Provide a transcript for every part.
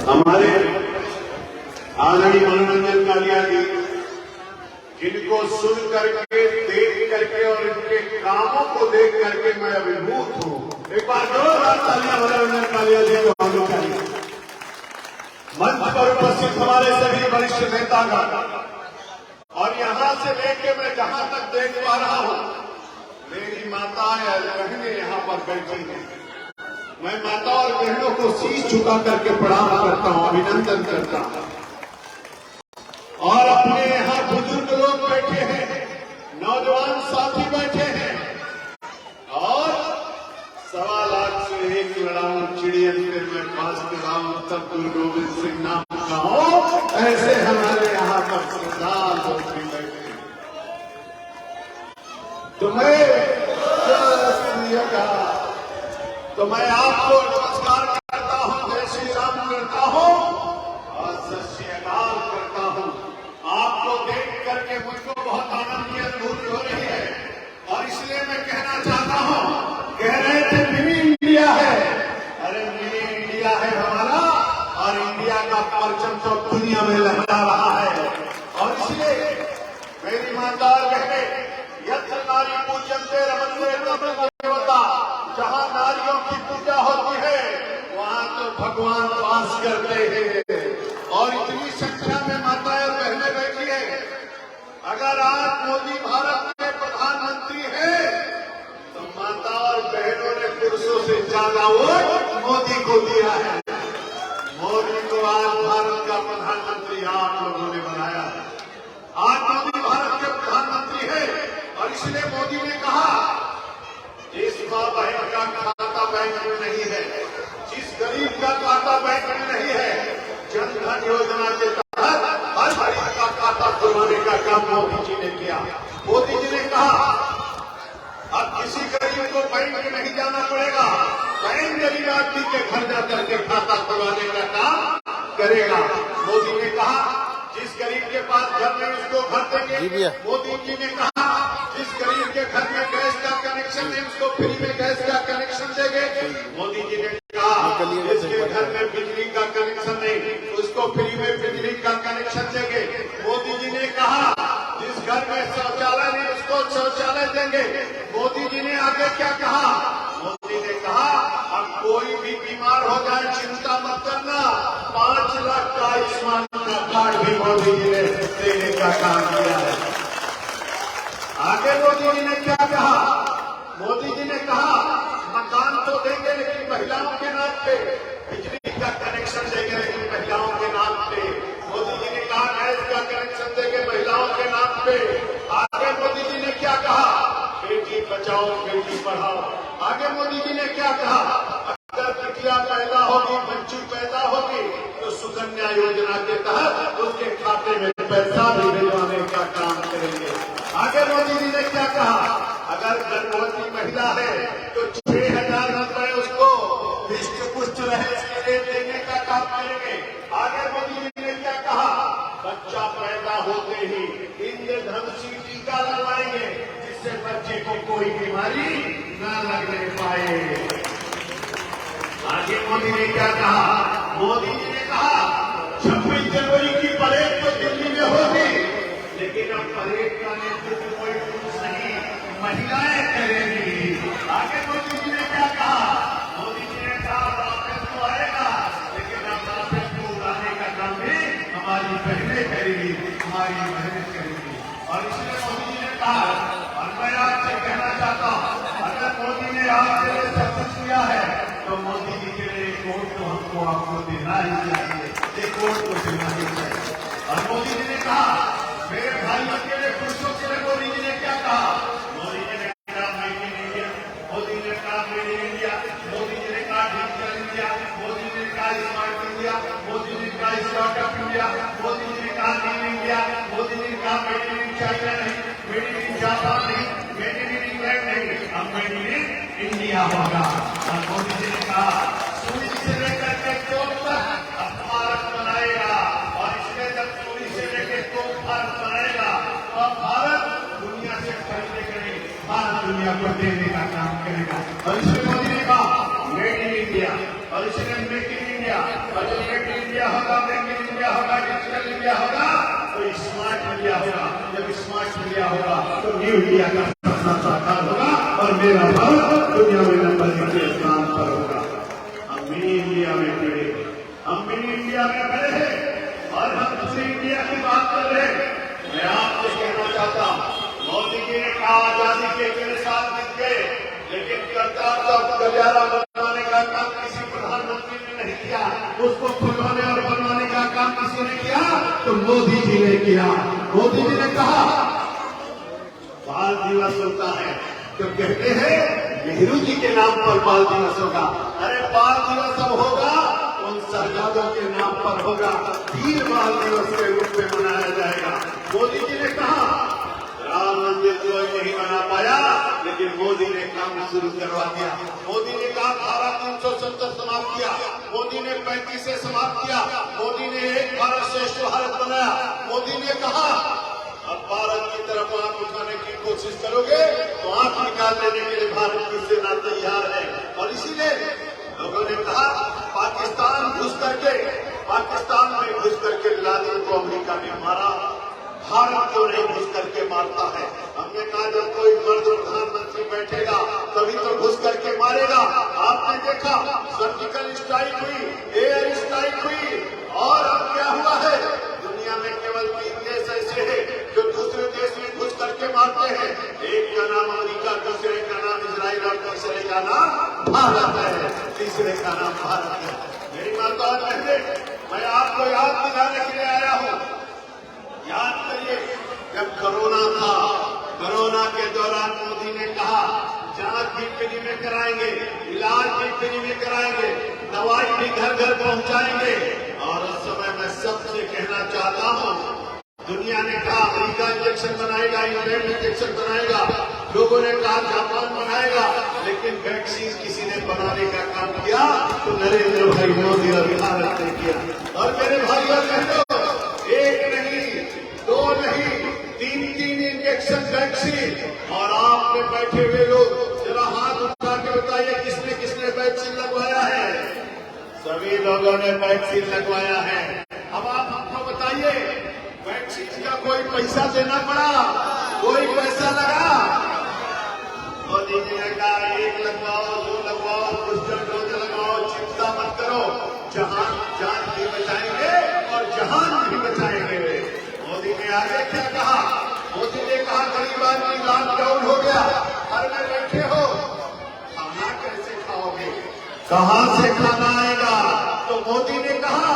हमारे आदरणीय मनोरंजन कालिया जी, जिनको सुन करके, देख करके और इनके कामों को देख करके मैं अभिभूत हूं। एक बार जोरदार तालियां मनोरंजन कालिया जी को होनी चाहिए। मंच पर उपस्थित हमारे सभी वरिष्ठ नेतागण और यहां से लेके मैं जहां तक देख पा रहा हूं, मेरी माताएं और बहनें यहां पर बैठी हैं। मैं माता और बहनों को शीश झुका करके प्रणाम करता हूं, अभिनंदन करता हूं। और अपने यहां बुजुर्ग लोग बैठे हैं, नौजवान साथी बैठे हैं और 1.25 लाख से एक लड़ाऊं चिड़ियन फिर मैं पास कराऊं तब गुरु गोविंद सिंह नाम का हो। ऐसे हमारे यहाँ पर सरदार लोग भी बैठे हैं। तो मैं आपको नमस्कार करता हूं, जय श्री राम करता हूं और सत श्री अकाल करता हूं। आपको देख करके मुझको बहुत आनंद की अनुभूति हो रही है और इसलिए मैं कहना चाहता हूं, कह रहे थे मिनी इंडिया है, अरे मिनी इंडिया है हमारा और इंडिया का परचम तो दुनिया में लहरा रहा है। और इसलिए मेरी माता और बहने, यत्र नारी पूज्यन्ते रमन्ते तत्र देवता, जहां नारियों की पूजा होती है वहां तो भगवान वास करते हैं। और इतनी संख्या में माताएं और बहनें बैठी है। अगर आज मोदी भारत के प्रधानमंत्री हैं तो माता और बहनों ने पुरुषों से ज्यादा वोट मोदी को दिया है। मोदी को आज भारत का प्रधानमंत्री आप लोगों ने बनाया है। आज मोदी भारत के प्रधानमंत्री है और इसलिए मोदी ने कहा, जिस मां बहन का खाता बैंक में नहीं है, जिस गरीब का खाता बैंक में नहीं है, जनधन योजना के तहत हर गरीब का खाता खुलवाने का काम मोदी जी ने किया। मोदी जी ने कहा अब किसी गरीब को बैंक में नहीं जाना पड़ेगा, बैंक गरीब आदमी के घर जाकर के खाता खुलवाने का काम करेगा। मोदी ने कहा जिस गरीब के पास घर नहीं उसको घर देंगे। मोदी जी ने कहा जिस गरीब के घर में गैस का कनेक्शन नहीं उसको फ्री में गैस का कनेक्शन देंगे। मोदी जी ने कहा जिसके घर में बिजली का कनेक्शन नहीं उसको फ्री में बिजली का कनेक्शन देंगे। मोदी जी ने कहा जिस घर में शौचालय नहीं उसको शौचालय देंगे। मोदी जी ने आगे क्या कहा? मोदी ने कहा अब कोई भी बीमार हो जाए चिंता मत करना, 5 लाख का आयुष्मान का कार्ड भी मोदी जी ने देने का काम किया है। आगे मोदी जी ने क्या कहा? मोदी जी ने कहा मकान तो देंगे लेकिन महिलाओं के नाम पे, बिजली का कनेक्शन देंगे लेकिन महिलाओं के नाम पे। मोदी जी ने कहा गैस का कनेक्शन देंगे महिलाओं के नाम पे। आगे मोदी जी ने क्या कहा? बेटी बचाओ बेटी पढ़ाओ। आगे मोदी जी ने क्या कहा? अगर बिटिया पैदा होगी, बच्ची पैदा होगी तो सुकन्या योजना के तहत उसके खाते में पैसा भी भिजवाने का काम करेंगे। आगे मोदी जी ने क्या कहा? अगर गर्भवती महिला है तो 6,000 रुपए उसको हृष्ट पुष्ट रहे इसके लिए देने का काम करेंगे। आगे मोदी जी ने क्या कहा? बच्चा पैदा होते ही इंद्रधनुषी टीका लगवाएंगे जिससे बच्चे को कोई बीमारी न लगने पाए। आगे मोदी ने क्या कहा? मोदी जी ने कहा 26 जनवरी की परेड तो दिल्ली में होगी लेकिन अब परेड का नेतृत्व कोई पुरुष नहीं महिलाएं करेंगी। आगे मोदी जी ने क्या कहा? मोदी जी ने कहा रॉकेट तो आएगा लेकिन अब रॉकेट को उड़ाने का काम भी हमारी बहनें करेंगी, हमारी बहनें करेंगी। और इसलिए मोदी जी ने कहा और मैं आपसे कहना चाहता हूं अगर मोदी ने आपके लिए सब कुछ किया है तो मोदी जी के लिए एक वोट तो हमको आपको देना ही चाहिए, एक वोट तो देना ही चाहिए। और मोदी जी ने कहा मेरे भाइयों के लिए पुरुषों के लिए मोदी जी ने क्या कहा? मोदी जी ने कहा make in India, Modi ji ने कहा made in India, Modi ji ने कहा डिजिटल इंडिया, मोदी जी ने कहा स्मार्ट इंडिया, मोदी जी ने कहा स्टार्टअप इंडिया, मोदी जी ने कहा न्यू इंडिया, मोदी जी ने कहा मेड इन चाइना नहीं, मेड इन जापान नहीं, मेड इन इंग्लैंड नहीं, अब मेड इन इंडिया होगा। और मोदी जी ने कहा सूरी से लेकर के तोप तक अब भारत बनाएगा और इसमें जब सूरी से लेकर तोप भारत बनाएगा तो अब भारत दुनिया से खरीदे करें, भारत दुनिया को देने का काम करेगा। और इसलिए मोदी ने कहा मेड इन इंडिया का सपना साकार होगा और मेरा भारत दुनिया में नंबर 1 के स्थान पर होगा। हम मिनी इंडिया में खड़े, हम मिनी इंडिया में खड़े हैं और हम दूसरी इंडिया की बात कर रहे हैं। मैं आपसे कहना चाहता हूँ, मोदी जी ने कहा आजादी के इतने साल बीत गए, लेकिन करतारपुर गलियारा बनवाने का काम किसी प्रधानमंत्री ने नहीं किया। उसको खुलवाने और बनवाने का काम किसी ने किया तो मोदी जी ने किया। मोदी जी ने कहा बाल दिवस होता है तो कहते हैं नेहरू जी के नाम पर बाल दिवस होगा। अरे बाल दिवस अब होगा उन शहजादों के नाम पर होगा, वीर बाल दिवस के रूप में मनाया जाएगा। मोदी जी ने कहा राम मंदिर तो नहीं बना पाया, लेकिन मोदी ने काम शुरू करवा दिया। मोदी ने कहा धारा 370 समाप्त किया, मोदी ने 35 से समाप्त किया, मोदी ने एक भारत श्रेष्ठ भारत बनाया। मोदी ने कहा अब भारत की तरफ आंख उठाने की कोशिश करोगे तो आंख निकाल लेने के लिए भारत की सेना तैयार है। और इसीलिए लोगों ने कहा पाकिस्तान में घुस करके लादेन को अमेरिका ने मारा, भारत क्यों नहीं घुस करके मारता है। हमने कहा जब कोई मर्द प्रधानमंत्री बैठेगा तभी तो घुस करके मारेगा। आपने देखा सर्जिकल स्ट्राइक हुई, एयर स्ट्राइक हुई, और अब क्या हुआ है दुनिया में केवल 3 देश ऐसे हैं जो दूसरे देश में घुस करके मारते हैं। एक का नाम अमेरिका, दूसरे का नाम इजराइल और तीसरे का नाम भारत है। तीसरे का नाम भारत है। मेरी माता और बहनें, मैं आपको याद दिलाने के लिए आया हूँ। याद करिए जब कोरोना था, कोरोना के दौरान मोदी ने कहा जांच भी फ्री में कराएंगे, इलाज भी फ्री में कराएंगे, दवाई भी घर घर पहुंचाएंगे। और उस समय मैं सबसे कहना चाहता हूं, दुनिया ने कहा अमेरिका इंजेक्शन बनाएगा, इंग्लैंड इंजेक्शन बनाएगा, लोगों ने कहा जापान बनाएगा, लेकिन वैक्सीन किसी ने बनाने का काम किया तो नरेंद्र भाई मोदी और भारत ने किया। और मेरे भाई और बहनों, एक नहीं, 2 नहीं, 3 इंजेक्शन वैक्सीन। और आपने बैठे हुए लोग जरा हाथ उठा के बताइए किसने किसने वैक्सीन लगवाया है। सभी लोगों ने वैक्सीन लगवाया है। अब आप हमको बताइए वैक्सीन का कोई पैसा देना पड़ा, कोई पैसा लगा? मोदी जी ने कहा 1 लगवाओ, 2 लगवाओ, बूस्टर डोज लगाओ, चिंता मत करो, जान भी बचाएंगे और जहान भी बचाएंगे। मोदी ने आगे क्या कहा? मोदी ने कहा गरीब आदमी लॉकडाउन हो गया, घर में बैठे हो, खाना कैसे खाओगे, कहां से खाना आएगा? तो मोदी ने कहा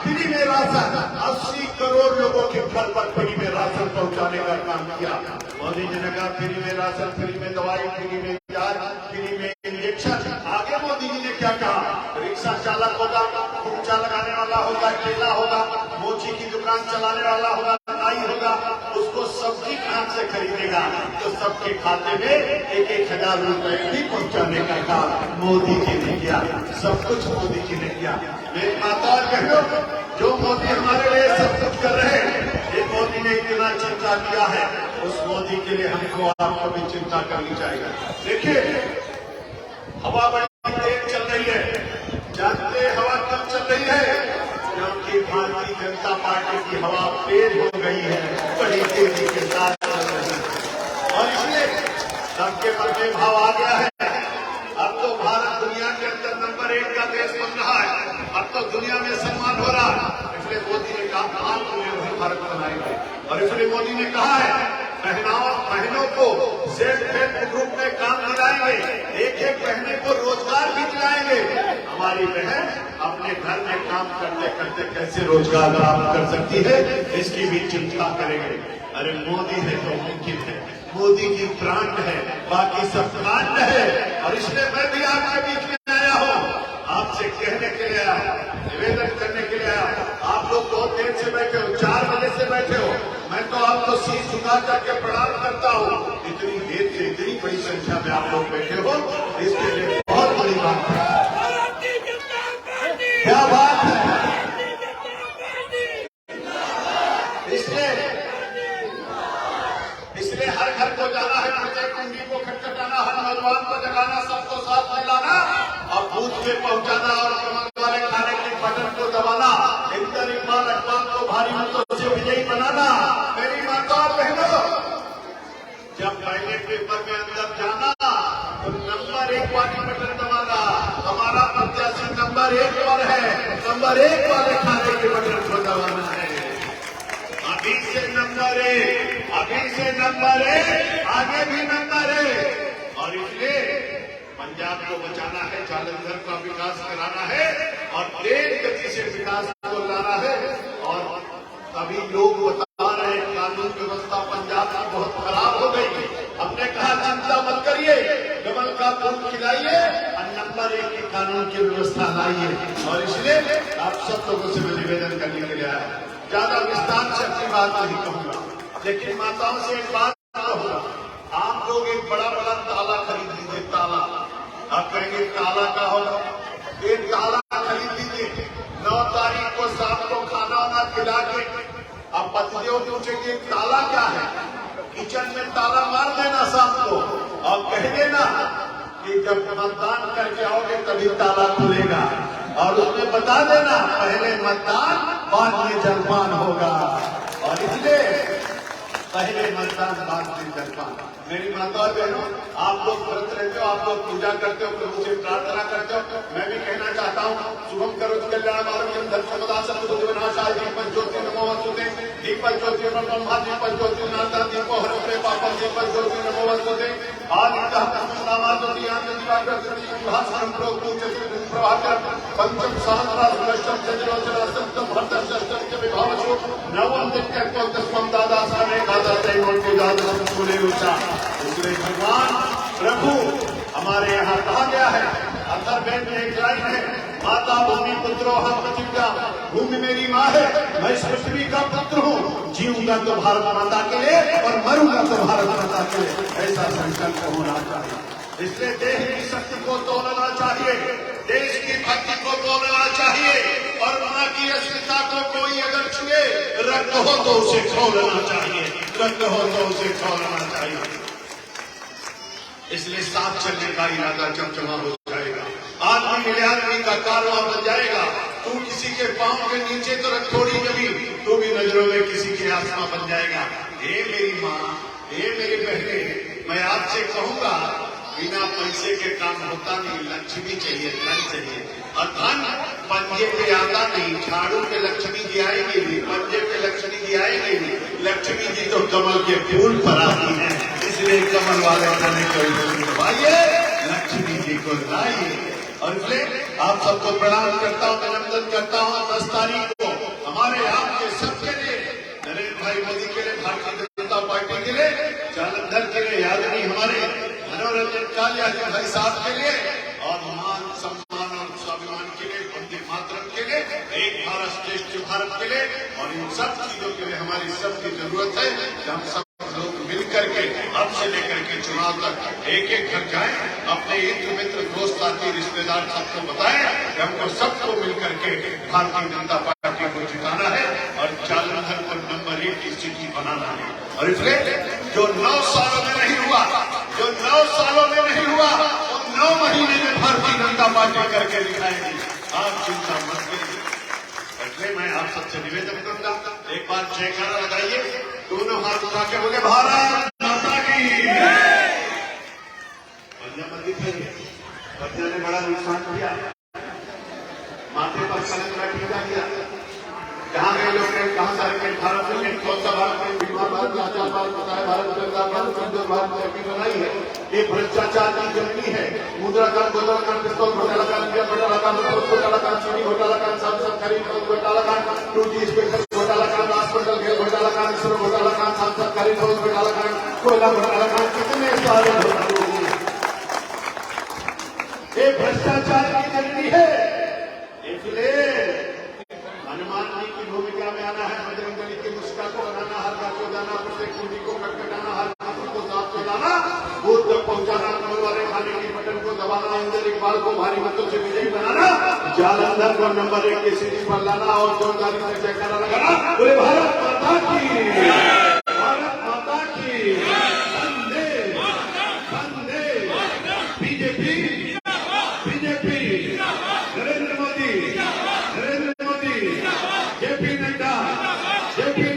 फ्री में राशन, 80 करोड़ लोगों के घर पर फ्री में राशन पहुंचाने का काम किया। मोदी जी ने कहा फ्री में राशन, फ्री में दवाई, फ्री में इलाज, फ्री में इंजेक्शन। आगे मोदी जी ने क्या कहा? रिक्शा चालक होगा, कुर्चा लगाने वाला होगा, ठेला होगा, मोची की दुकान चलाने वाला होगा, नाई होगा, उसको सब्जी कहां से खरीदेगा? तो सबके खाते में 1,000 रुपए भी पहुंचाने का काम मोदी जी ने किया। सब कुछ मोदी जी ने किया। मेरी माता और बहनों, जो मोदी हमारे लिए सब कुछ कर रहे हैं, ये मोदी ने इतना चिंता किया है, उस मोदी के लिए हमको आपको भी चिंता करनी चाहिए। देखिए हवा बड़ी तेज चल रही है, जानते हवा क्यों चल रही है? क्योंकि भारतीय जनता पार्टी की हवा तेज हो गई है, बड़ी तेजी के साथ चल रही है। और इसलिए सबके बढ़ते भाव आ गया है। अब तो भारत दुनिया के अंदर नंबर 1 का देश बन रहा है, अब तो दुनिया में सम्मान हो रहा है। इसलिए मोदी ने कहा आत्मनिर्भर भारत बनाएंगे। और इसलिए मोदी ने कहा है बहनों को सेल्फ हेल्प ग्रुप में काम दिलाएंगे, एक बहने को रोजगार भी दिलाएंगे। हमारी बहन अपने घर में काम करते करते कैसे रोजगार प्राप्त कर सकती है, इसकी भी चिंता करेंगे। अरे मोदी है तो मुमकिन है, मोदी की ब्रांड है, बाकी सब कांड है। और इसलिए मैं भी आपके बीच में आया हूँ, आपसे कहने के लिए आया, निवेदन करने के लिए आया। आप लोग बहुत देर से बैठे हो, 4 बजे से बैठे हो, मैं तो आपको सीट झुका करके प्रणाम करता हूँ। इतनी देर से इतनी बड़ी संख्या में आप लोग बैठे हो, इसके लिए बहुत बड़ी बात है। क्या बात है? इसलिए हर घर को जाना है, प्रत्येक कुंडी को खटखटाना, हर नौजवान को जगाना, सबको साथ मिलाना और बूथ पे पहुंचाना और कमल वाले खाने के बटन को दबाना, इंटर इकबाल अखबार को भारी मतों से विजयी बनाना। मेरी माता और बहनों, जब नंबर 1 वाले खाने के बटन को दबाना है। अभी से नंबर 1, अभी से नंबर 1, आगे भी नंबर 1। और इसलिए पंजाब को बचाना है, जालंधर का विकास कराना है और तेज गति से विकास को लाना है। और अभी लोग बता रहे हैं कानून व्यवस्था पंजाब की बहुत खराब हो गई। हमने कहा चिंता मत करिए, कमल का फूल खिलाइए और नंबर 1 की कानून की व्यवस्था लाइए। और इसलिए आप सब लोगों से मैं निवेदन करने के लिए आया। ज्यादा विस्तार से अपनी बात नहीं कहूंगा, लेकिन माताओं से एक बात कहूंगा। आप लोग एक बड़ा बड़ा ताला खरीद लीजिए। ताला, आप कहेंगे ताला का होगा, एक ताला खरीद लीजिए। 9 तारीख को शाम को खाना वाना खिला के अब पतिदेव पूछेंगे ताला क्या है, किचन में ताला मार देना शाम को और कह देना कि जब मतदान करके आओगे तभी ताला खुलेगा। और उसमें बता देना पहले मतदान बाद में जलपान होगा। और इसलिए पहले मतदान बाद में जलपान। मेरी माता बहनों, आप लोग व्रत रहते हो, आप लोग पूजा करते हो, प्रभु से प्रार्थना करते हो। मैं भी कहना चाहता हूँ, शुभम करोति कल्याणकारिणं धर्मसदा सर्वदुर्विनाशाय दीपं ज्योति नमोस्तुते। दीपं ज्योति ब्रह्मा दीपं ज्योति नाथा दीपो हरते पापं दीपं ज्योति नमोस्तुते। आदित्यः नामादि दिवाकर भास्करं प्रोक्तुं प्रभाकर पंचम सहस्राष्टम चतुर्दश सप्तम भरत षष्ठम च विभावसु नवम दिक्कत दशम दादा साने दादा त्रैलोक्य दादा बोले ऊंचा। इसलिए भगवान प्रभु हमारे यहाँ कहा गया है, अथर्ववेद में एक लाइन है, माता भूमि पुत्रो हम पृथिव्या, भूमि मेरी माँ है, मैं इस पृथ्वी का पुत्र हूँ। जीऊंगा तो भारत माता के लिए और मरूंगा तो भारत माता के लिए, ऐसा संकल्प होना चाहिए। इसलिए देश की शक्ति को तोड़ना चाहिए, देश की भक्ति को तोड़ना चाहिए और माँ की अस्मिता को कोई अगर छुए, रक्त हो तो उसे खोलना चाहिए, रक्त हो तो उसे खोलना चाहिए। इसलिए साथ चलने का इरादा चमचमा हो जाएगा। आदमी मिले आदमी का कारवां बन जाएगा। तू किसी के पांव के नीचे तो रख थोड़ी जमीन, तू भी नजरों में किसी के आसमां बन जाएगा। हे मेरी माँ, हे मेरी बहने, मैं आपसे कहूंगा, बिना पैसे के काम होता नहीं। लक्ष्मी चाहिए, धन चाहिए। और धन पंजे पे आता नहीं, झाड़ू पे लक्ष्मी जी आएगी भी, पंजे पे लक्ष्मी जी आएगी भी। लक्ष्मी जी तो कमल के फूल पर आती है, इसलिए कमल वाले खाने को भाइये लक्ष्मी जी को लाइए। और इसलिए आप सबको प्रणाम करता हूँ, अभिनंदन करता हूँ। 10 तारीख को हमारे आपके सबके लिए, नरेंद्र भाई मोदी के लिए, भारतीय जनता पार्टी के लिए, जालंधर के लिए, यादवी हमारे मनोरंजन कालिया भाई साहब के लिए, और मान सम्मान और स्वाभिमान के लिए, वंदे मातरम के लिए, एक भारत श्रेष्ठ भारत के लिए, और इन सब चीजों के लिए हमारी सबकी जरूरत है कि हम सब लोग मिलकर के अब से लेकर के चुनाव तक एक एक घर जाएं, अपने हित मित्र दोस्त साथी रिश्तेदार सबको बताएं कि हमको सबको मिलकर के भारतीय जनता पार्टी को जिताना है और जालंधर को नंबर 1 की सिटी बनाना है। और इसलिए जो 9 सालों में नहीं हुआ, जो 9 सालों में नहीं हुआ, वो 9 महीने में भारतीय जनता पार्टी करके दिखाएगी। आप चिंता मत करिए। इसलिए मैं आप सबसे निवेदन करूंगा, एक बार जयकारा लगाइए, दोनों हाथ उठा के बोले भारत माता की। पंजा मत दिखाइए, पंजा ने बड़ा नुकसान किया, माथे पर कलंक बैठा दिया। जहाँ गए लोग कहाँ सारे भारत में कौन सा भारत में बीमार भारत लाचार भारत बताया, भारत सरकार भारत कमजोर भारत तरक्की बनाई है। ये भ्रष्टाचार की जंगली है। मुद्रा कर, गोदाम कर, पिस्तौल घोटाला कर, इंडिया घोटाला कर, घोटाला कर, चीनी घोटाला कर, सांसद खरीद घोटाला कर, 2G स्पेशल घोटाला कर, हॉस्पिटल गेल घोटाला कर, इसरो घोटाला कर, सांसद खरीद घोटाला कर, कोयला घोटाला कर, कितने सारे घोटाले। ये भ्रष्टाचार की जंगली है। इसलिए हनुमान जी की भूमिका में आना है, बजरंगबली की मुस्का को बनाना, हर घर को जाना, प्रत्येक कुंडी को खटखटाना, हर हाथी को साथ में लाना, बूथ तक पहुंचाना, कमल वाले खाने के बटन को दबाना, इंदर इकबाल को भारी मतों से विजयी बनाना, जालंधर को नंबर 1 की सीढ़ी पर लाना और जोरदारी से जयकारा लगाना। बोले भारत माता की, भारत माता की, वंदे वंदे। BJP BJP, Narendra Modi, Narendra Modi, JP Nadda, JP